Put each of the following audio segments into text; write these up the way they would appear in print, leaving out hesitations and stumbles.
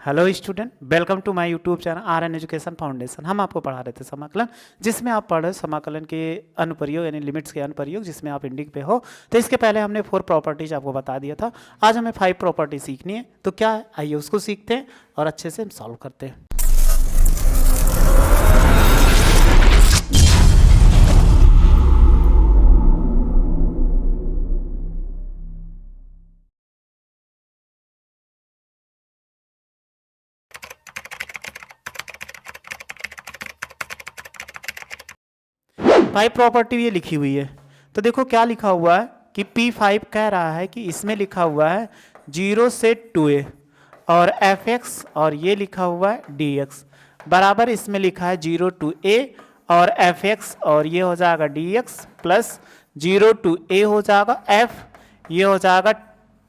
Hello student, welcome to my YouTube channel R N. Education foundation. हम आपको पढ़ा रहे थे समाकलन, जिसमें आप पढ़ रहे समाकलन के अनुप्रयोग यानी लिमिट्स के अनुप्रयोग, जिसमें आप एंडिंग पे हो। तो इसके पहले हमने 4 प्रॉपर्टीज आपको बता दिया था। आज हमें 5 प्रॉपर्टी सीखनी है। तो क्या है, आइए उसको सीखते हैं और अच्छे से सॉल्व करते हैं। फाइव प्रॉपर्टी ये लिखी हुई है। तो देखो क्या लिखा हुआ है कि P5 कह रहा है कि इसमें लिखा हुआ है 0 से 2a और fx और ये लिखा हुआ है dx बराबर इसमें लिखा है 0 to a और fx और ये हो जाएगा dx प्लस 0 to a हो जाएगा f, ये हो जाएगा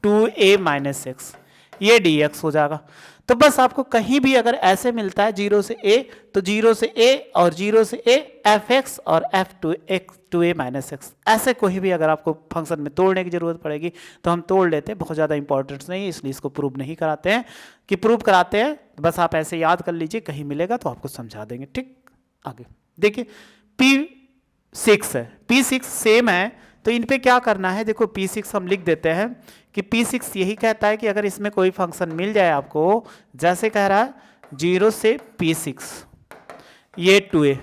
2a माइनस x, ये dx हो जाएगा। तो बस आपको कहीं भी अगर ऐसे मिलता है 0 से a तो 0 से a और 0 से a fx और f2a माइनस x, ऐसे कोई भी अगर आपको फंक्शन में तोड़ने की जरूरत पड़ेगी तो हम तोड़ लेते हैं। बहुत ज़्यादा इंपॉर्टेंस नहीं है, इसलिए इसको प्रूव नहीं कराते हैं। कि प्रूव कराते हैं बस आप ऐसे याद कर लीजिए, कहीं मिलेगा तो आपको समझा देंगे। ठीक, आगे देखिए P6 है, P6 सेम है। तो इन पे क्या करना है, देखो P6 हम लिख देते हैं कि P6 यही कहता है कि अगर इसमें कोई फंक्शन मिल जाए आपको, जैसे कह रहा है 0 से P6 ये 2a।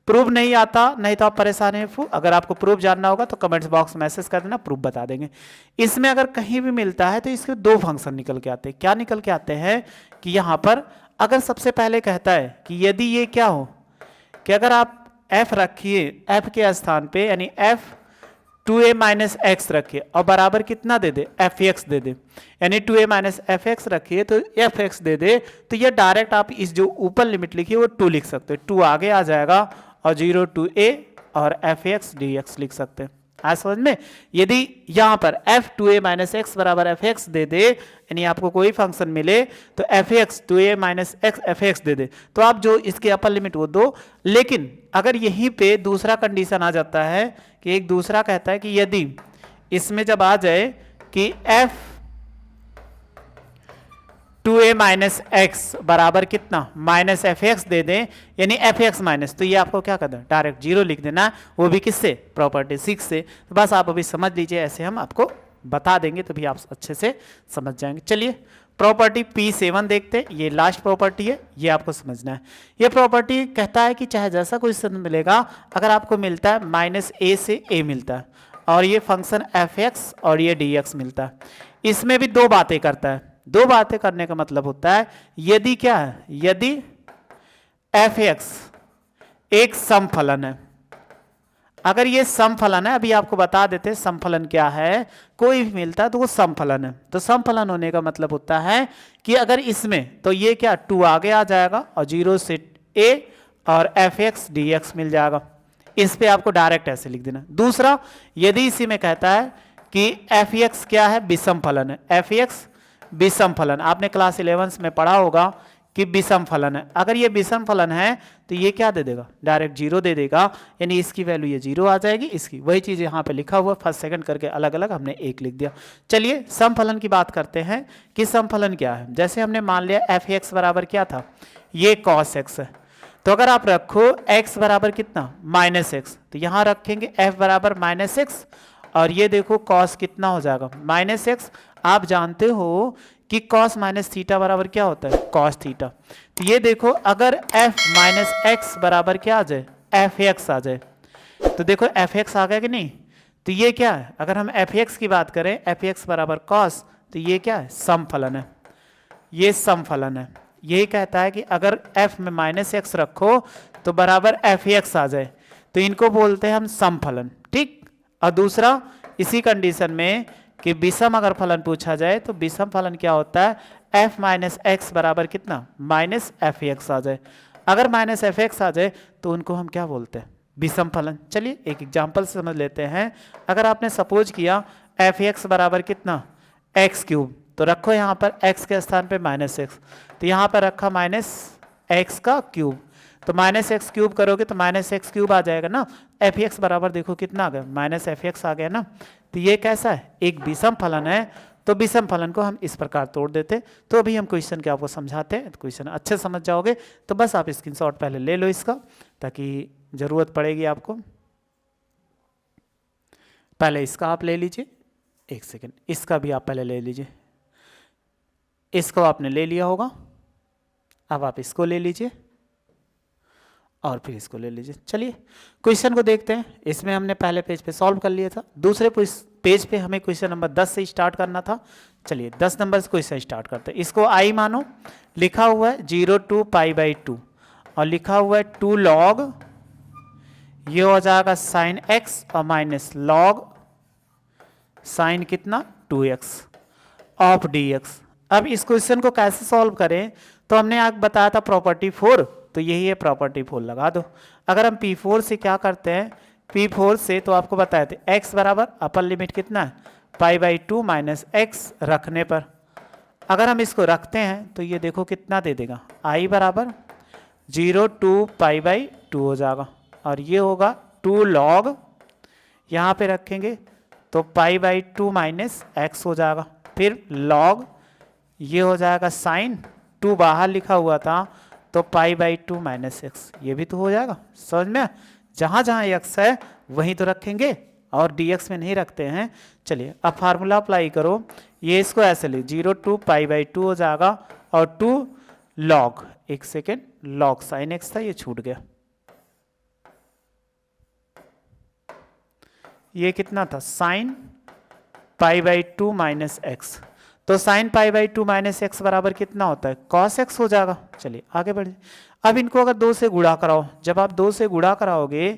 प्रूफ नहीं आता नहीं तो आप परेशान हैं। अगर आपको प्रूफ जानना होगा तो कमेंट्स बॉक्स में मैसेज कर देना, प्रूफ बता देंगे। इसमें अगर कहीं भी मिलता है तो इसके दो फंक्शन निकल के आते हैं। क्या निकल के आते हैं कि यहाँ पर अगर सबसे पहले कहता है कि यदि ये क्या हो कि अगर आप f रखिए, f के स्थान पे यानी f 2a माइनस एक्स रखिए और बराबर कितना दे दे, fx दे दे, यानी 2a माइनस fx रखिए तो fx दे दे। तो ये डायरेक्ट आप इस जो ऊपर लिमिट लिखिए वो 2 लिख सकते हैं, 2 आगे आ जाएगा और 0 to a और fx dx लिख सकते हैं। आज समझ में, यदि यहाँ पर f2a माइनस एक्स बराबर fx दे दे, यानी आपको कोई फंक्शन मिले तो fx 2a minus x fx दे दे, तो आप जो इसके अपर लिमिट वो दो। लेकिन अगर यहीं पे दूसरा कंडीशन आ जाता है कि एक दूसरा कहता है कि यदि इसमें जब आ जाए कि f 2a माइनस एक्स बराबर कितना माइनस fx दे दें, यानी fx माइनस, तो ये आपको क्या करना है, डायरेक्ट 0 लिख देना, वो भी किससे, प्रॉपर्टी 6 से। तो बस आप अभी समझ लीजिए, ऐसे हम आपको बता देंगे तो भी आप अच्छे से समझ जाएंगे। चलिए प्रॉपर्टी P7 देखते हैं। ये लास्ट प्रॉपर्टी है, ये आपको समझना है। ये प्रॉपर्टी कहता है कि चाहे जैसा क्वेश्चन मिलेगा, अगर आपको मिलता है माइनस a से a मिलता है और ये फंक्शन fx और ये dx मिलता है, इसमें भी दो बातें करता है। दो बातें करने का मतलब होता है यदि क्या है, यदि fx एक समफलन है, अगर ये समफलन है, अभी आपको बता देते हैं समफलन क्या है। कोई भी मिलता है तो वो समफलन है। तो समफलन होने का मतलब होता है कि अगर इसमें तो ये क्या 2 आगे आ जाएगा और 0 से a और fx dx मिल जाएगा। इस पे आपको डायरेक्ट ऐसे लिख देना। दूसरा, यदि इसी में कहता है कि fx क्या है, विषम फलन है, fx विषम फलन, आपने क्लास 11 में पढ़ा होगा कि विषम फलन है। अगर ये विषम फलन है तो ये क्या दे देगा, डायरेक्ट 0 दे देगा, यानी इसकी वैल्यू ये 0 आ जाएगी। इसकी वही चीज़ यहाँ पे लिखा हुआ, फर्स्ट सेकंड करके अलग अलग हमने 1 लिख दिया। चलिए समफलन की बात करते हैं कि समफलन क्या है। जैसे हमने मान लिया fx बराबर क्या था, ये cos x है, तो अगर आप रखो x बराबर कितना माइनस एक्स, तो यहाँ रखेंगे f बराबर माइनस एक्स और ये देखो cos कितना हो जाएगा माइनस एक्स। आप जानते हो कि cos माइनस थीटा बराबर क्या होता है, cos थीटा। तो ये देखो अगर f माइनस एक्स बराबर क्या आ जाए, fx आ जाए, तो देखो fx आ गया कि नहीं। तो ये क्या है, अगर हम fx की बात करें, fx बराबर cos, तो ये क्या है, समफलन है, ये समफलन है। यही कहता है कि अगर f में माइनस एक्स रखो तो बराबर fx आ जाए, तो इनको बोलते हैं हम समफलन। ठीक, और दूसरा इसी कंडीशन में कि विषम अगर फलन पूछा जाए तो विषम फलन क्या होता है, f माइनस एक्स बराबर कितना माइनस fx आ जाए। अगर माइनस fx आ जाए तो उनको हम क्या बोलते हैं, विषम फलन। चलिए एक एग्जांपल से समझ लेते हैं। अगर आपने सपोज किया fx बराबर कितना एक्स क्यूब, तो रखो यहाँ पर x के स्थान पे माइनस एक्स, तो यहाँ पर रखा माइनस एक्स का क्यूब, तो माइनस एक्स क्यूब करोगे तो माइनस एक्स क्यूब आ जाएगा ना। fx बराबर देखो कितना आ गया, माइनस fx आ गया ना। तो ये कैसा है, एक विषम फलन है। तो विषम फलन को हम इस प्रकार तोड़ देते। तो अभी हम क्वेश्चन के आपको समझाते हैं, तो क्वेश्चन अच्छे समझ जाओगे। तो बस आप स्क्रीनशॉट पहले ले लो इसका, ताकि ज़रूरत पड़ेगी आपको। पहले इसका आप ले लीजिए, एक सेकेंड, इसका भी आप पहले ले लीजिए। इसको आपने ले लिया होगा, अब आप इसको ले लीजिए और फिर इसको ले लीजिए। चलिए क्वेश्चन को देखते हैं। इसमें हमने पहले पेज पे सॉल्व कर लिया था, दूसरे पेज पे हमें क्वेश्चन नंबर 10 से स्टार्ट करना था। चलिए 10 नंबर से क्वेश्चन स्टार्ट करते हैं। इसको आई मानो, लिखा हुआ है 0 to π/2 और लिखा हुआ है 2 log, ये हो जाएगा साइन x और माइनस log साइन कितना 2x ऑफ dx। अब इस क्वेश्चन को कैसे सॉल्व करें, तो हमने आज बताया था प्रॉपर्टी 4, तो यही है प्रॉपर्टी 4 लगा दो। अगर हम P4 से क्या करते हैं, P4 से तो आपको बताए थे x बराबर अपर लिमिट कितना है π/2 माइनस x रखने पर। अगर हम इसको रखते हैं तो ये देखो कितना दे देगा, i बराबर 0 to π/2 हो जाएगा और ये होगा 2 log, यहाँ पे रखेंगे तो π/2 माइनस x हो जाएगा, फिर log ये हो जाएगा साइन 2 बाहर लिखा हुआ था तो π/2 माइनस x, ये भी तो हो जाएगा। समझ में, जहाँ जहाँ x है वहीं तो रखेंगे और dx में नहीं रखते हैं। चलिए अब फार्मूला अप्लाई करो, ये इसको ऐसे ले 0 to π/2 हो जाएगा और 2 log, एक सेकेंड, log साइन x था, ये छूट गया, ये कितना था साइन π/2 माइनस x, तो साइन π/2 माइनस x बराबर कितना होता है cos x हो जाएगा। चलिए आगे बढ़े। अब इनको अगर 2 से गुणा कराओ, जब आप 2 से गुणा कराओगे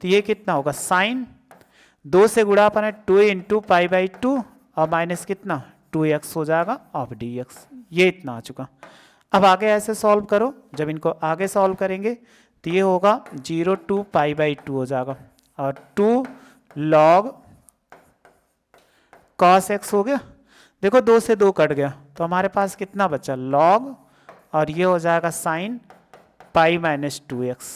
तो ये कितना होगा साइन 2 से गुणा पर 2 इंटू π/2 और माइनस कितना 2x हो जाएगा ऑफ dx, ये इतना आ चुका। अब आगे ऐसे सॉल्व करो, जब इनको आगे सॉल्व करेंगे तो ये होगा 0 to π/2 हो जाएगा और 2 log cos x हो गया। देखो 2 से 2 कट गया तो हमारे पास कितना बचा log, और ये हो जाएगा साइन पाई माइनस 2x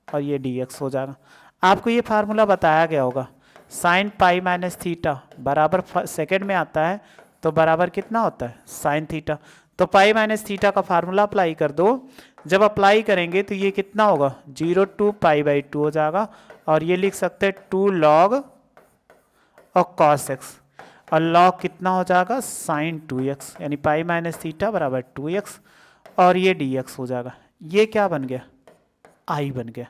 और ये dx हो जाएगा। आपको ये फार्मूला बताया गया होगा, साइन पाई माइनस थीटा बराबर सेकेंड में आता है तो बराबर कितना होता है साइन थीटा, तो पाई माइनस थीटा का फार्मूला अप्लाई कर दो। जब अप्लाई करेंगे तो ये कितना होगा 0 to π/2 हो जाएगा और ये लिख सकते हैं 2 log और cos x, और log कितना हो जाएगा साइन 2x, यानी पाई माइनस थीटा बराबर 2x और ये dx हो जाएगा। ये क्या बन गया i बन गया।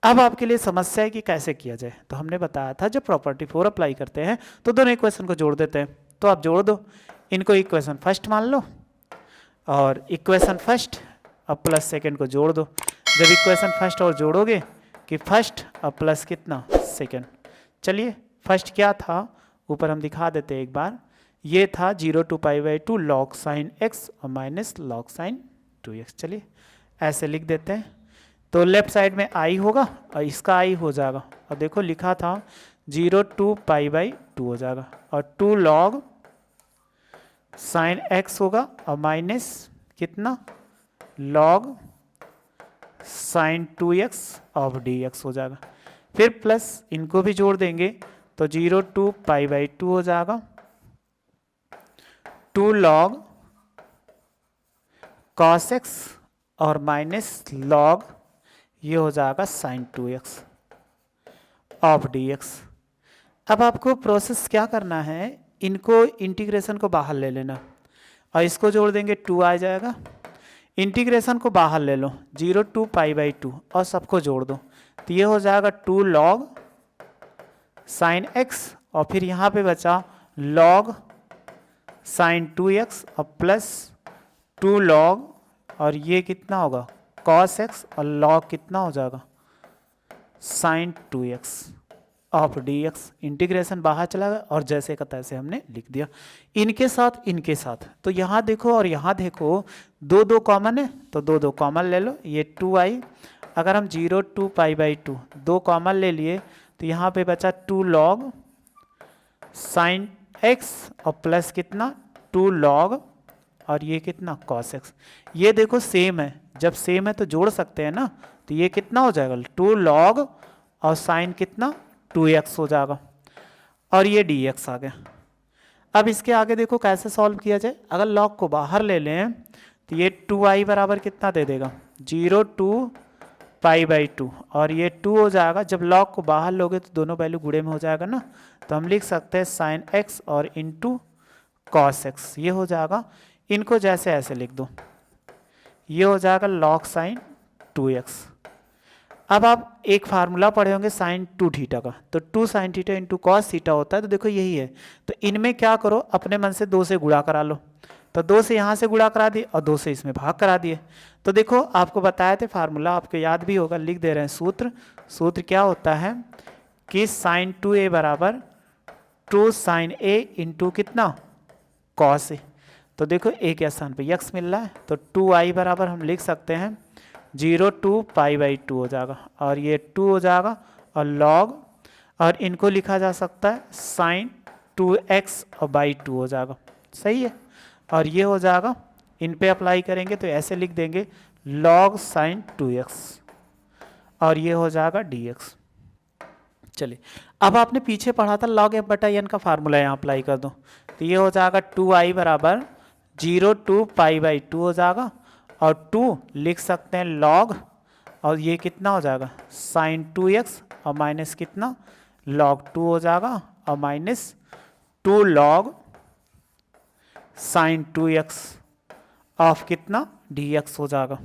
अब आपके लिए समस्या है कि कैसे किया जाए, तो हमने बताया था जब प्रॉपर्टी 4 अप्लाई करते हैं तो दोनों इक्वेशन को जोड़ देते हैं। तो आप जोड़ दो, इनको इक्वेशन फर्स्ट मान लो और इक्वेशन फर्स्ट अब प्लस सेकेंड को जोड़ दो। जब इक्वेशन फर्स्ट और जोड़ोगे कि फर्स्ट अब प्लस कितना सेकेंड। चलिए फर्स्ट क्या था ऊपर हम दिखा देते हैं एक बार, ये था 0 to π/2 log साइन x और माइनस log साइन 2x। चलिए ऐसे लिख देते हैं, तो लेफ्ट साइड में i होगा और इसका i हो जाएगा, और देखो लिखा था 0 to π/2 हो जाएगा और 2 log साइन x होगा और माइनस कितना log sign 2x of dx हो जाएगा। फिर प्लस इनको भी जोड़ देंगे तो 0 to π/2 हो जाएगा, 2 log cos x और माइनस log ये हो जाएगा साइन 2x ऑफ dx। अब आपको प्रोसेस क्या करना है, इनको इंटीग्रेशन को बाहर ले लेना और इसको जोड़ देंगे 2 आ जाएगा। इंटीग्रेशन को बाहर ले लो 0 to π/2 और सबको जोड़ दो तो ये हो जाएगा 2 log साइन x और फिर यहाँ पे बचा log साइन 2x और प्लस 2 log और ये कितना होगा cos x और log कितना हो जाएगा sign 2x of dx। Integration बाहर चला गया और जैसे का तैसे हमने लिख दिया। इनके साथ तो यहाँ देखो और यहाँ देखो 2 कॉमन है तो 2 कॉमन ले लो, ये 2i। अगर हम 0 to π/2 2 कॉमन ले लिए तो यहाँ पे बचा 2 log साइन x और प्लस कितना 2 log और ये कितना cos x। ये देखो सेम है, जब सेम है तो जोड़ सकते हैं ना, तो ये कितना हो जाएगा 2 log और साइन कितना 2x हो जाएगा और ये dx आ गया। अब इसके आगे देखो कैसे सॉल्व किया जाए। अगर लॉग को बाहर ले लें तो ये 2i बराबर कितना दे देगा 0 टू पाई बाई 2 और ये 2 हो जाएगा। जब लॉग को बाहर लोगे तो दोनों वैल्यू गुणे में हो जाएगा ना, तो हम लिख सकते हैं साइन x और इंटू कॉस एक्स, ये हो जाएगा। इनको जैसे ऐसे लिख दो, ये हो जाएगा लॉग साइन 2x। अब आप एक फार्मूला पढ़े होंगे साइन 2 थीटा का, तो 2 sine theta into cos theta होता है। तो देखो यही है, तो इनमें क्या करो अपने मन से 2 से गुणा करा लो, तो 2 से यहाँ से गुणा करा दिए और 2 से इसमें भाग करा दिए। तो देखो आपको बताए थे फार्मूला, आपको याद भी होगा, लिख दे रहे हैं सूत्र। सूत्र क्या होता है कि साइन 2a बराबर 2 साइन a इंटू कितना कॉस ए। तो देखो a के स्थान पे x मिल रहा है, तो 2i बराबर हम लिख सकते हैं 0 टू पाई बाई 2 हो जाएगा, और ये 2 हो जाएगा और लॉग, और इनको लिखा जा सकता है साइन 2x और बाई 2 हो जाएगा, सही है। और ये हो जाएगा, इन पे अप्लाई करेंगे तो ऐसे लिख देंगे लॉग साइन 2x, और ये हो जाएगा dx। चलिए अब आपने पीछे पढ़ा था लॉग f बटा n का फार्मूला यहाँ अप्लाई कर दो, तो ये हो जाएगा 2i बराबर 0 टू पाई बाई 2 हो जाएगा, और 2 लिख सकते हैं लॉग, और ये कितना हो जाएगा साइन 2x और माइनस कितना लॉग 2 हो जाएगा, और minus 2 log sign 2x of कितना dx हो जाएगा।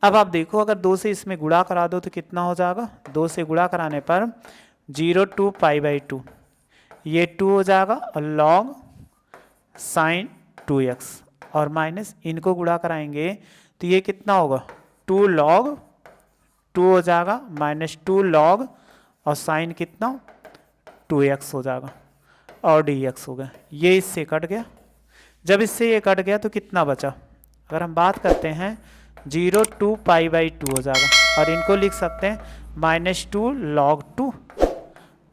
अब आप देखो अगर 2 से इसमें गुणा करा दो तो कितना हो जाएगा, 2 से गुणा कराने पर 0 टू पाई बाई 2, ये 2 हो जाएगा और लॉग साइन 2x, और माइनस इनको गुणा कराएंगे तो ये कितना होगा 2 लॉग 2 हो जाएगा, माइनस 2 लॉग और साइन कितना 2x हो जाएगा, और dx हो गया। ये इससे कट गया, जब इससे ये कट गया तो कितना बचा, अगर हम बात करते हैं 0 टू पाई बाई 2 हो जाएगा, और इनको लिख सकते हैं माइनस 2 लॉग 2,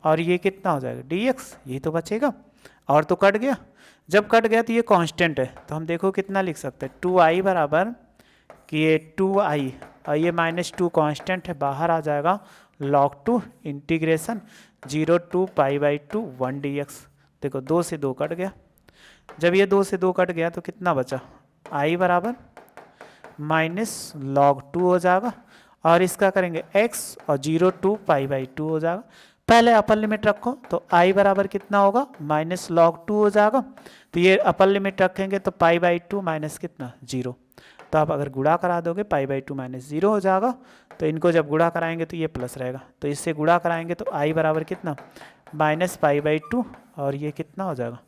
और ये कितना हो जाएगा dx, ये तो बचेगा, और तो कट गया। जब कट गया तो ये कांस्टेंट है, तो हम देखो कितना लिख सकते हैं 2i बराबर कि ये 2i और ये माइनस 2 कांस्टेंट है, बाहर आ जाएगा log 2 integration 0 to pi by 2 1 dx। देखो 2 से 2 कट गया, जब ये 2 से 2 कट गया तो कितना बचा i बराबर माइनस लॉग 2 हो जाएगा, और इसका करेंगे x और 0 टू पाई बाई 2 हो जाएगा। पहले अपर लिमिट रखो तो i बराबर कितना होगा माइनस लॉग 2 हो जाएगा, तो ये अपर लिमिट रखेंगे तो पाई बाई 2 माइनस कितना 0। तो आप अगर गुणा करा दोगे पाई बाई 2 माइनस 0 हो जाएगा, तो इनको जब गुणा कराएंगे तो ये प्लस रहेगा, तो इससे गुणा कराएंगे तो i बराबर कितना माइनस पाई बाई 2, और ये कितना हो जाएगा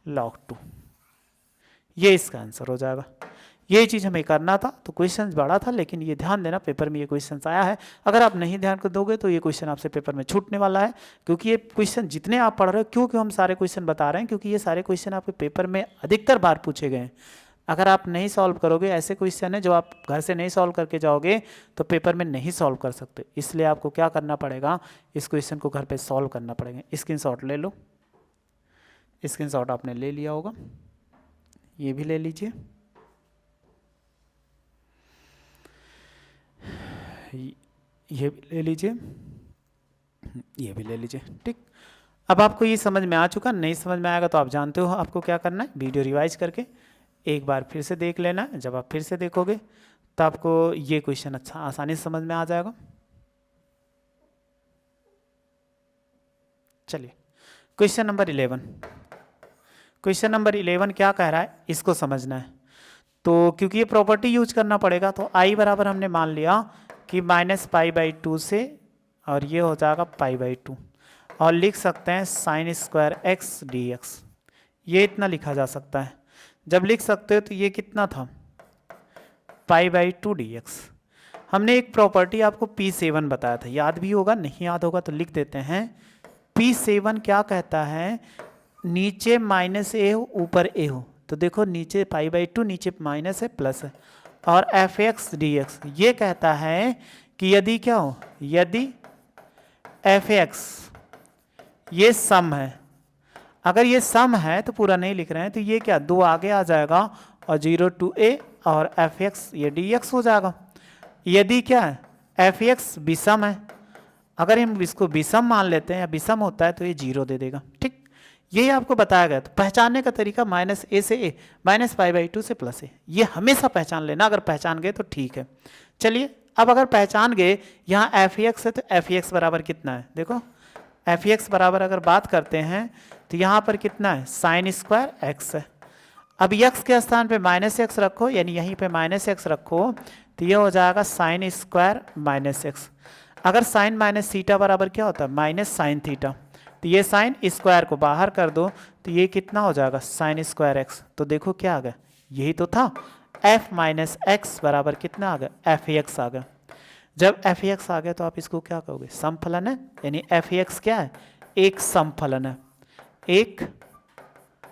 लॉग 2। ये इसका आंसर हो जाएगा। ये चीज़ हमें करना था, तो क्वेश्चन बड़ा था, लेकिन ये ध्यान देना पेपर में ये क्वेश्चन आया है। अगर आप नहीं ध्यान कर दोगे तो ये क्वेश्चन आपसे पेपर में छूटने वाला है, क्योंकि ये क्वेश्चन जितने आप पढ़ रहे हो, क्यों हम सारे क्वेश्चन बता रहे हैं, क्योंकि ये सारे क्वेश्चन आपके पेपर में अधिकतर बार पूछे गए हैं। अगर आप नहीं सॉल्व करोगे, ऐसे क्वेश्चन है जो आप घर से नहीं सॉल्व करके जाओगे तो पेपर में नहीं सॉल्व कर सकते, इसलिए आपको क्या करना पड़ेगा, इस क्वेश्चन को घर पर सॉल्व करना पड़ेगा। स्क्रीनशॉट ले लो, स्क्रीनशॉट आपने ले लिया होगा, ये भी ले लीजिए, ये भी ले लीजिए, ये भी ले लीजिए, ठीक। अब आपको ये समझ में आ चुका, नहीं समझ में आएगा तो आप जानते हो आपको क्या करना है, वीडियो रिवाइज करके एक बार फिर से देख लेना है। जब आप फिर से देखोगे तो आपको ये क्वेश्चन अच्छा आसानी से समझ में आ जाएगा। चलिए क्वेश्चन नंबर 11, क्वेश्चन नंबर 11 क्या कह रहा है इसको समझना है। तो क्योंकि ये प्रॉपर्टी यूज करना पड़ेगा, तो i बराबर हमने मान लिया कि माइनस पाई बाई 2 से, और ये हो जाएगा पाई बाई 2, और लिख सकते हैं साइन स्क्वायर x dx। ये इतना लिखा जा सकता है। जब लिख सकते हो तो ये कितना था पाई बाई 2 dx। हमने एक प्रॉपर्टी आपको P7 बताया था, याद भी होगा, नहीं याद होगा तो लिख देते हैं। P7 क्या कहता है, नीचे माइनस ए हो ऊपर ए हो, तो देखो नीचे पाई बाई 2, नीचे माइनस है प्लस है, और एफ एक्स डी एक्स ये कहता है कि यदि क्या हो, यदि एफ एक्स ये सम है, अगर ये सम है तो पूरा नहीं लिख रहे हैं, तो ये क्या 2 आगे आ जाएगा और 0 टू ए, और एफ एक्स ये डी एक्स हो जाएगा। यदि क्या है एफ एक्स विषम है, अगर हम इसको विषम मान लेते हैं या विषम होता है तो ये 0 दे देगा, ठीक। यही आपको बताया गया। तो पहचानने का तरीका -a से a, -π/2 से +a, ये हमेशा पहचान लेना। अगर पहचान गए तो ठीक है। चलिए अब अगर पहचान गए यहाँ f(x) है तो f(x) बराबर कितना है, देखो f(x) बराबर अगर बात करते हैं तो यहाँ पर कितना है, sin² x है। अब x के स्थान पे -x रखो, यानी यहीं पे -x रखो, तो ये हो जाएगा sin² -x। अगर साइन माइनस थीटा बराबर क्या होता है, -sin थीटा, तो ये साइन स्क्वायर को बाहर कर दो तो ये कितना हो जाएगा, sin² x। तो देखो क्या आ गया, यही तो था, f - x बराबर कितना आ गया, f(x) आ गया। जब f(x) आ गया तो आप इसको क्या कहोगे, समफलन है, यानी f(x) क्या है, एक समफलन है, एक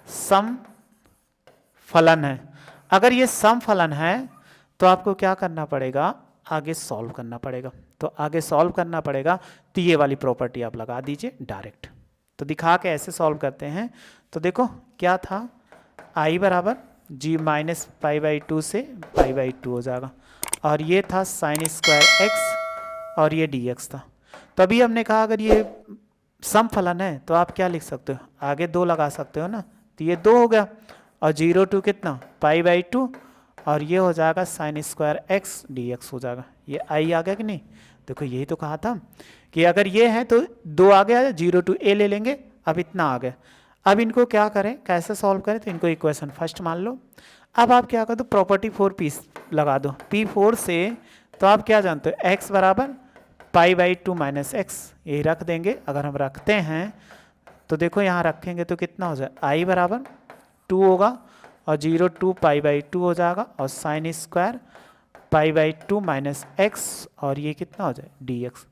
समफलन है। अगर ये समफलन है तो आपको क्या करना पड़ेगा, आगे सॉल्व करना पड़ेगा। तो आगे सॉल्व करना पड़ेगा तो ये वाली प्रॉपर्टी आप लगा दीजिए डायरेक्ट। तो दिखा के ऐसे सॉल्व करते हैं। तो देखो क्या था, i बराबर g -π/2 से π/2 हो जाएगा, और ये था sin² x और ये dx था। तभी हमने कहा अगर ये समफलन है तो आप क्या लिख सकते हो, आगे 2 लगा सकते हो ना, तो ये 2 हो गया, और 0 to कितना π/2, और ये हो जाएगा sin² x dx हो जाएगा। ये i आ गया कि नहीं, देखो यही तो कहा था कि अगर ये है तो 2 आ गया, 0 to a ले लेंगे, अब इतना आ गया। अब इनको क्या करें, कैसे सॉल्व करें, तो इनको इक्वेशन फर्स्ट मान लो। अब आप क्या कर दो, प्रॉपर्टी 4p लगा दो, p4 से, तो आप क्या जानते हो, x बराबर π/2 - x, यही रख देंगे। अगर हम रखते हैं तो देखो यहाँ रखेंगे तो कितना हो जाए, i बराबर 2 होगा, और 0 to π/2 हो जाएगा, और sin² π/2 - x, और ये कितना हो जाए dx।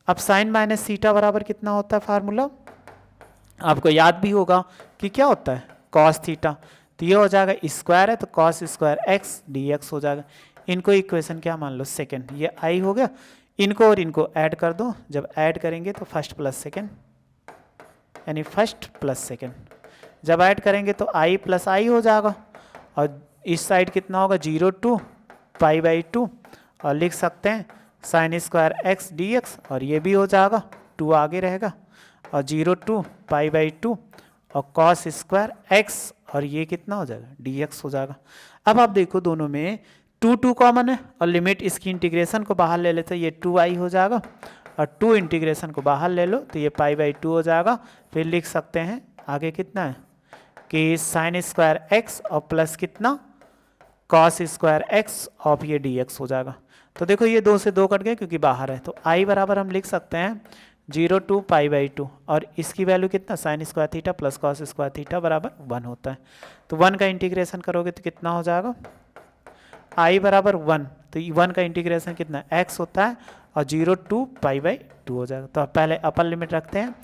अब साइन माइनस थीटा बराबर कितना होता है, फार्मूला आपको याद भी होगा कि क्या होता है, cos थीटा। तो ये हो जाएगा स्क्वायर है तो cos² x dx हो जाएगा। इनको इक्वेशन क्या मान लो, सेकेंड, ये i हो गया। इनको और इनको ऐड कर दो, जब ऐड करेंगे तो फर्स्ट प्लस सेकेंड, यानी फर्स्ट प्लस सेकेंड। जब ऐड करेंगे तो i + i हो जाएगा, और इस साइड कितना होगा, 0 to π/2, और लिख सकते हैं sin² x dx, और ये भी हो जाएगा, 2 आगे रहेगा, और 0 to π/2, और cos² x, और ये कितना हो जाएगा, dx हो जाएगा। अब आप देखो दोनों में 2 कॉमन है, और लिमिट इसकी इंटीग्रेशन को बाहर ले लेते, ये 2i हो जाएगा, और 2 इंटीग्रेशन को बाहर ले लो तो ये π/2 हो जाएगा। फिर लिख सकते हैं आगे कितना है कि sin² x और प्लस कितना cos² x और ये dx हो जाएगा। तो देखो ये 2 से 2 कट गए क्योंकि बाहर है, तो i बराबर हम लिख सकते हैं 0 to π/2, और इसकी वैल्यू कितना, sin² theta plus cos² theta बराबर 1 होता है। तो 1 का इंटीग्रेशन करोगे तो कितना हो जाएगा, i बराबर 1, तो 1 का इंटीग्रेशन कितना x होता है, और 0 to π/2 हो जाएगा। तो पहले अपर लिमिट रखते हैं,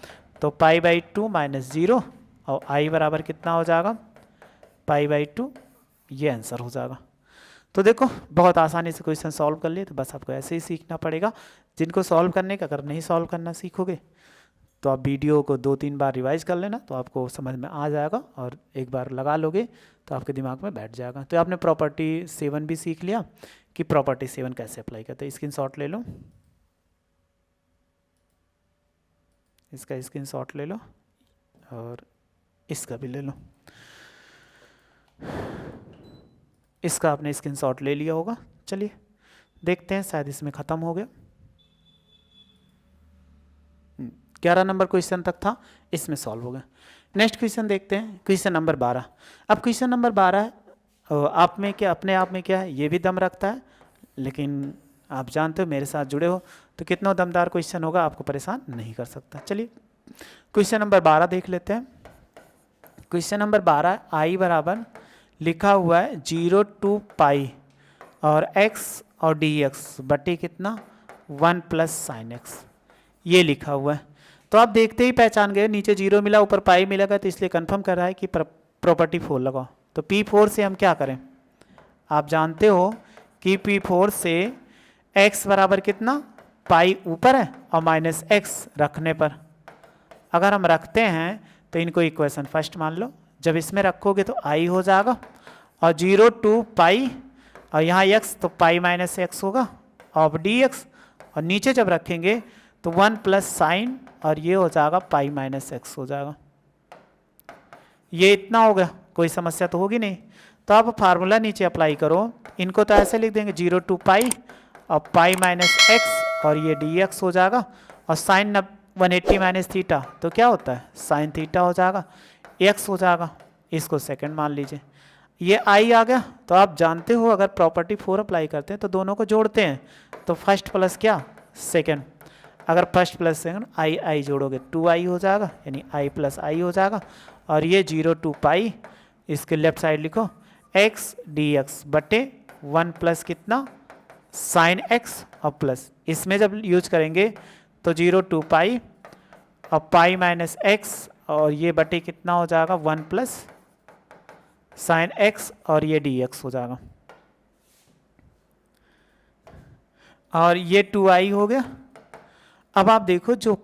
तो π/2 - 0, और i बराबर कितना हो जाएगा, π/2, ये आंसर हो जाएगा। तो देखो बहुत आसानी से क्वेश्चन सॉल्व कर लिए, तो बस आपको ऐसे ही सीखना पड़ेगा। जिनको सॉल्व करने का, अगर नहीं सॉल्व करना सीखोगे तो आप वीडियो को 2-3 बार रिवाइज कर लेना, तो आपको समझ में आ जाएगा, और एक बार लगा लोगे तो आपके दिमाग में बैठ जाएगा। तो आपने प्रॉपर्टी 7 भी सीख लिया कि प्रॉपर्टी 7 कैसे अप्लाई करते हैं। स्क्रीनशॉट ले लो, इसका स्क्रीनशॉट ले लो, और इसका भी ले लो। इसका आपने स्क्रीनशॉट ले लिया होगा। चलिए देखते हैं, शायद इसमें ख़त्म हो गया। 11 नंबर क्वेश्चन तक था, इसमें सॉल्व हो गया। नेक्स्ट क्वेश्चन देखते हैं, क्वेश्चन नंबर 12। अब क्वेश्चन नंबर 12 आप में क्या, अपने आप में क्या है, ये भी दम रखता है, लेकिन आप जानते हो मेरे साथ जुड़े हो तो कितना दमदार क्वेश्चन होगा, आपको परेशान नहीं कर सकता। चलिए क्वेश्चन नंबर 12 देख लेते हैं। क्वेश्चन नंबर 12, i बराबर लिखा हुआ है 0 to π और x और dx बटे कितना 1 + sin x, ये लिखा हुआ है। तो आप देखते ही पहचान गए, नीचे 0 मिला, ऊपर पाई मिलेगा, तो इसलिए कंफर्म कर रहा है कि प्रॉपर्टी 4 लगाओ। तो p4 से हम क्या करें, आप जानते हो कि p4 से x बराबर कितना, पाई ऊपर है और -x रखने पर, अगर हम रखते हैं तो इनको इक्वेशन फर्स्ट मान लो। जब इसमें रखोगे तो i हो जाएगा, और 0 to π, और यहाँ x तो पाई -x होगा, और dx, और नीचे जब रखेंगे तो 1 + sin, और ये हो जाएगा पाई -x हो जाएगा। ये इतना हो गया, कोई समस्या तो होगी नहीं। तो आप फार्मूला नीचे अप्लाई करो, इनको तो ऐसे लिख देंगे 0 to पाई और पाई माइनस एक्स और ये डी एक्स हो जाएगा, और साइन 180 माइनस थीटा तो क्या होता है साइन थीटा हो जाएगा, एक्स हो जाएगा, इसको सेकंड मान लीजिए। ये आई आ गया, तो आप जानते हो अगर प्रॉपर्टी 4 अप्लाई करते हैं तो दोनों को जोड़ते हैं, तो फर्स्ट प्लस क्या सेकंड, अगर फर्स्ट प्लस सेकंड आई आई जोड़ोगे 2i हो जाएगा, यानी i प्लस आई हो जाएगा। और ये 0 to पाई, इसके लेफ्ट साइड लिखो x dx बटे 1 प्लस कितना साइन x और प्लस, इसमें जब यूज करेंगे तो 0 to पाई और पाई माइनस एक्स और ये बटे कितना हो जाएगा 1 प्लस साइन x और ये dx हो जाएगा, और ये 2i हो गया। अब आप देखो जो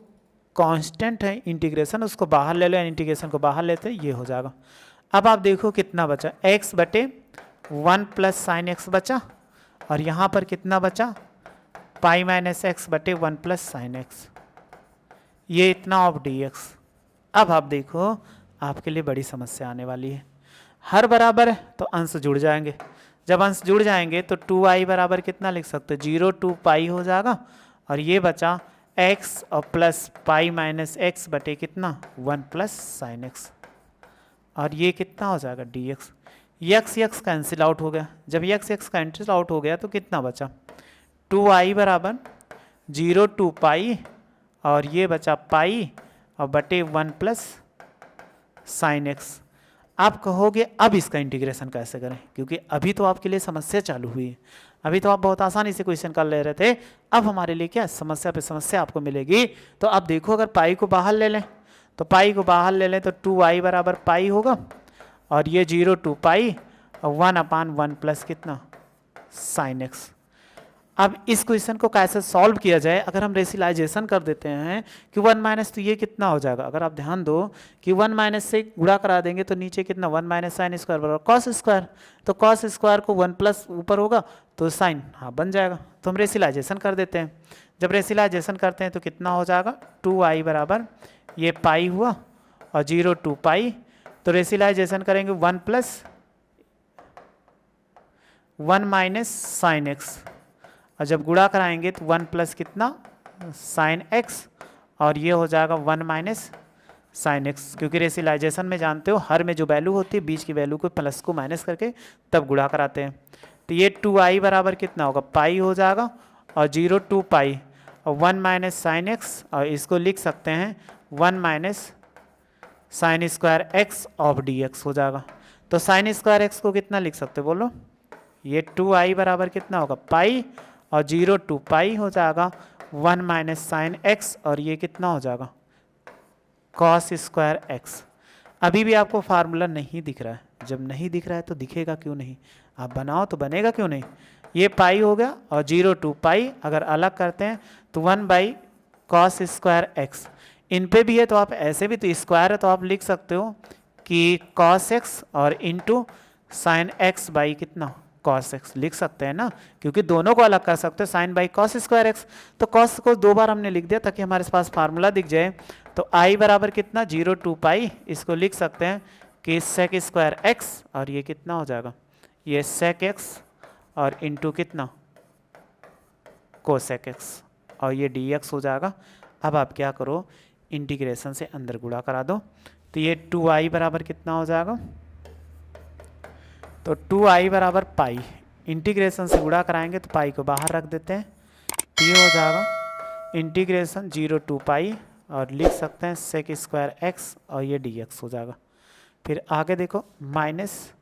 कांस्टेंट है इंटीग्रेशन उसको बाहर ले लो, इंटीग्रेशन को बाहर लेते ये हो जाएगा। अब आप देखो कितना बचा, x बटे 1 प्लस साइन एक्स बचा, और यहाँ पर कितना बचा पाई माइनस एक्स बटे 1 प्लस साइन एक्स, ये इतना ऑफ डी एक्स। अब आप देखो आपके लिए बड़ी समस्या आने वाली है, हर बराबर है तो अंश जुड़ जाएंगे, जब अंश जुड़ जाएंगे तो 2i बराबर कितना लिख सकते हो 0 to पाई हो जाएगा, और ये बचा x और प्लस पाई माइनस एक्स बटे कितना 1 प्लस साइन एक्स, और ये कितना हो जाएगा dx। X x cancel out हो गया, जब यक्स यक्स कैंसिल आउट हो गया तो कितना बचा 2i बराबर 0 to पाई और ये बचा पाई और बटे 1 प्लस साइन एक्स। आप कहोगे अब इसका इंटीग्रेशन कैसे करें, क्योंकि अभी तो आपके लिए समस्या चालू हुई है, अभी तो आप बहुत आसानी से क्वेश्चन कर ले रहे थे, अब हमारे लिए क्या समस्या पे समस्या आपको मिलेगी। तो अब देखो अगर पाई को बाहर ले लें तो पाई को बाहर ले लें तो 2i बराबर पाई होगा, और ये 0 to पाई और 1/1 प्लस कितना साइन एक्स। अब इस क्वेश्चन को कैसे सॉल्व किया जाए, अगर हम रेसिलाइजेशन कर देते हैं कि 1 माइनस, तो ये कितना हो जाएगा, अगर आप ध्यान दो कि 1 माइनस से गुणा करा देंगे तो नीचे कितना 1 माइनस साइन स्क्वायर बराबर कॉस स्क्वायर, तो कॉस स्क्वायर को 1 प्लस ऊपर होगा तो साइन हाँ बन जाएगा। तो हम रेसिलाइजेशन कर देते हैं, जब रेसिलाइजेशन करते हैं तो कितना हो जाएगा 2i बराबर ये पाई हुआ और 0 to पाई, तो रेसिलाइजेशन करेंगे 1 प्लस 1 माइनस साइन एक्स, और जब गुणा कराएंगे तो 1 प्लस कितना साइन एक्स और ये हो जाएगा 1 माइनस साइन एक्स, क्योंकि रेसिलाइजेशन में जानते हो हर में जो वैल्यू होती है बीच की वैल्यू को प्लस को माइनस करके तब गुणा कराते हैं। तो ये 2i बराबर कितना होगा पाई हो जाएगा और 0 to पाई और 1 माइनस साइन एक्स, और इसको लिख सकते हैं 1 minus sine square x of D x हो जाएगा। तो साइन स्क्वायर एक्स को कितना लिख सकते बोलो, ये 2i बराबर कितना होगा पाई और 0 to पाई हो जाएगा 1 माइनस साइन एक्स, और ये कितना हो जाएगा कॉस स्क्वायर एक्स। अभी भी आपको फार्मूला नहीं दिख रहा है, जब नहीं दिख रहा है तो दिखेगा क्यों नहीं, आप बनाओ तो बनेगा क्यों नहीं। ये पाई हो गया और 0 to पाई अगर अलग करते हैं तो 1 बाई कॉस स्क्वायर एक्स, इन पे भी है तो आप ऐसे भी, तो स्क्वायर है तो आप लिख सकते हो कि कॉस एक्स और इंटू साइन एक्स बाई कितना कॉस एक्स लिख सकते हैं ना, क्योंकि दोनों को अलग कर सकते हैं sine by cos square x. तो कॉस को 2 बार हमने लिख दिया ताकि हमारे पास फार्मूला दिख जाए। तो i बराबर कितना 0 to पाई, इसको लिख सकते हैं कि सेक स्क्वायर एक्स, और ये कितना हो जाएगा ये सेक एक्स और इंटू कितना कोसेक एक्स, और ये डी एक्स हो जाएगा। अब आप क्या करो इंटीग्रेशन से अंदर गुणा करा दो, तो ये 2i बराबर कितना हो जाएगा, तो 2i बराबर पाई, इंटीग्रेशन से गुणा कराएंगे तो पाई को बाहर रख देते हैं, ये हो जाएगा इंटीग्रेशन 0 to पाई, और लिख सकते हैं सेक स्क्वायर एक्स और ये डी एक्स हो जाएगा। फिर आगे देखो माइनस,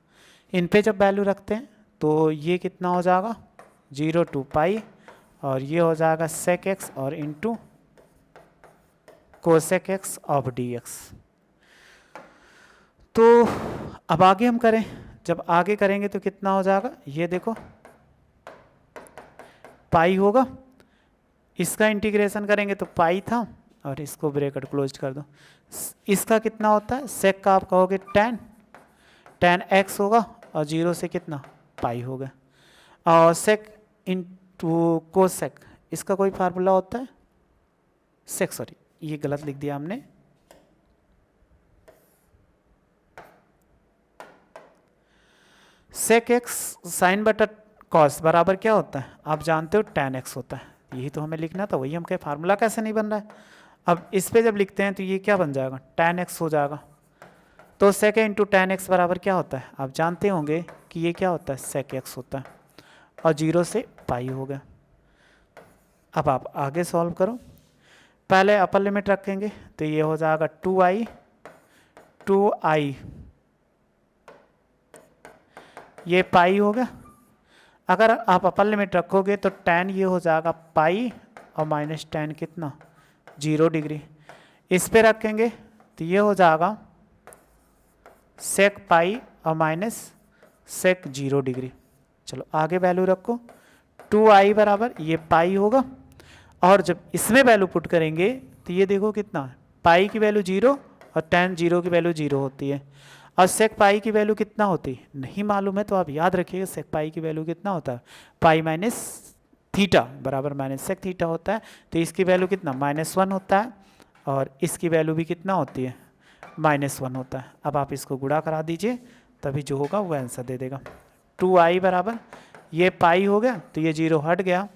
इन पे जब वैल्यू रखते हैं तो ये कितना हो जाएगा 0 to पाई, और ये हो जाएगा सेक एक्स और into cosec x of D x. तो अब आगे हम करें, जब आगे करेंगे तो कितना हो जाएगा, ये देखो पाई होगा, इसका इंटीग्रेशन करेंगे तो पाई था और इसको ब्रैकेट क्लोज कर दो, इसका कितना होता है सेक का आप कहोगे tan x होगा और 0 से कितना पाई होगा, और सेक इंटू कोसेक इसका कोई फार्मूला होता है सेक, सॉरी ये गलत लिख दिया हमने, सेक एक्स साइन बटा कॉस बराबर क्या होता है, आप जानते हो tan x होता है। यही तो हमें लिखना था, वही हम कहे फार्मूला कैसे नहीं बन रहा है। अब इस पे जब लिखते हैं तो ये क्या बन जाएगा, tan x हो जाएगा। तो सेक इंटू tan x बराबर क्या होता है, आप जानते होंगे कि ये क्या होता है, सेक x होता है, और 0 से पाई हो गया। अब आप आगे सॉल्व करो, पहले अपर लिमिट रखेंगे तो ये हो जाएगा 2i, ये पाई हो गया। अगर आप अपर लिमिट रखोगे तो tan ये हो जाएगा पाई और माइनस tan कितना, 0 डिग्री। इस पे रखेंगे तो ये हो जाएगा सेक पाई और माइनस सेक 0 डिग्री। चलो आगे वैल्यू रखो, 2i बराबर ये पाई होगा, और जब इसमें वैल्यू पुट करेंगे तो ये देखो कितना, पाई की वैल्यू 0 और tan 0 की वैल्यू 0 होती है, और सेक पाई की वैल्यू कितना होती है नहीं मालूम है, तो आप याद रखिएगा सेक पाई की वैल्यू कितना होता है, पाई माइनस थीटा बराबर माइनस सेक थीटा होता है। तो इसकी वैल्यू कितना, -1 होता है, और इसकी वैल्यू भी कितना होती है, -1 होता है। अब आप इसको गुणा करा दीजिए, तभी जो होगा वो आंसर दे देगा। 2i बराबर ये पाई हो गया तो ये 0 हट गया,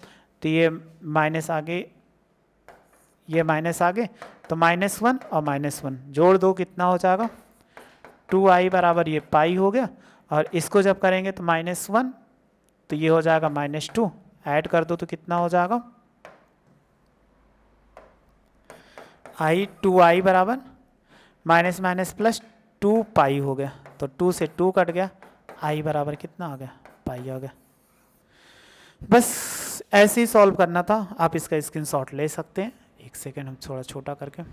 तो ये माइनस आगे, ये माइनस आगे, तो -1 और -1 जोड़ दो, कितना हो जाएगा, 2i बराबर ये पाई हो गया, और इसको जब करेंगे तो -1, तो ये हो जाएगा -2, ऐड कर दो तो कितना हो जाएगा, 2i बराबर माइनस माइनस प्लस 2 पाई हो गया, तो 2 से 2 कट गया, i बराबर कितना आ गया, पाई आ गया। बस ऐसे ही सॉल्व करना था, आप इसका स्क्रीनशॉट ले सकते हैं। एक सेकेंड हम थोड़ा छोटा करके,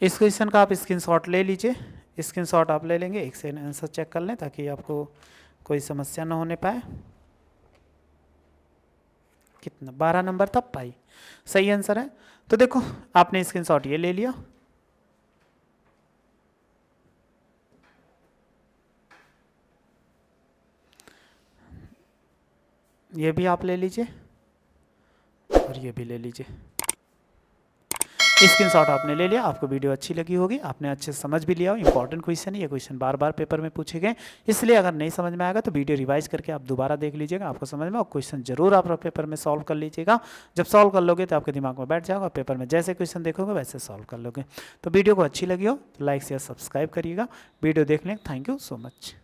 इस क्वेश्चन का आप स्क्रीनशॉट ले लीजिए, स्क्रीनशॉट आप ले लेंगे, एक सेकेंड आंसर चेक कर लें ताकि आपको कोई समस्या ना होने पाए। कितना, 12 नंबर था, पाई सही आंसर है। तो देखो आपने स्क्रीनशॉट ये ले लिया, ये भी आप ले लीजिए, और ये भी ले लीजिए। स्क्रीनशॉट आपने ले लिया, आपको वीडियो अच्छी लगी होगी, आपने अच्छे से समझ भी लिया हो। इंपॉर्टेंट क्वेश्चन है, ये क्वेश्चन बार बार पेपर में पूछे गए, इसलिए अगर नहीं समझ में आएगा तो वीडियो रिवाइज करके आप दोबारा देख लीजिएगा, आपको समझ में, और क्वेश्चन जरूर आप पेपर में सॉल्व कर लीजिएगा। जब सॉल्व कर लोगे तो आपके दिमाग में बैठ जाएगा, पेपर में जैसे क्वेश्चन देखोगे वैसे सॉल्व कर लोगे। तो वीडियो को अच्छी लगी हो तो लाइक शेयर सब्सक्राइब करिएगा। वीडियो देखने थैंक यू सो मच।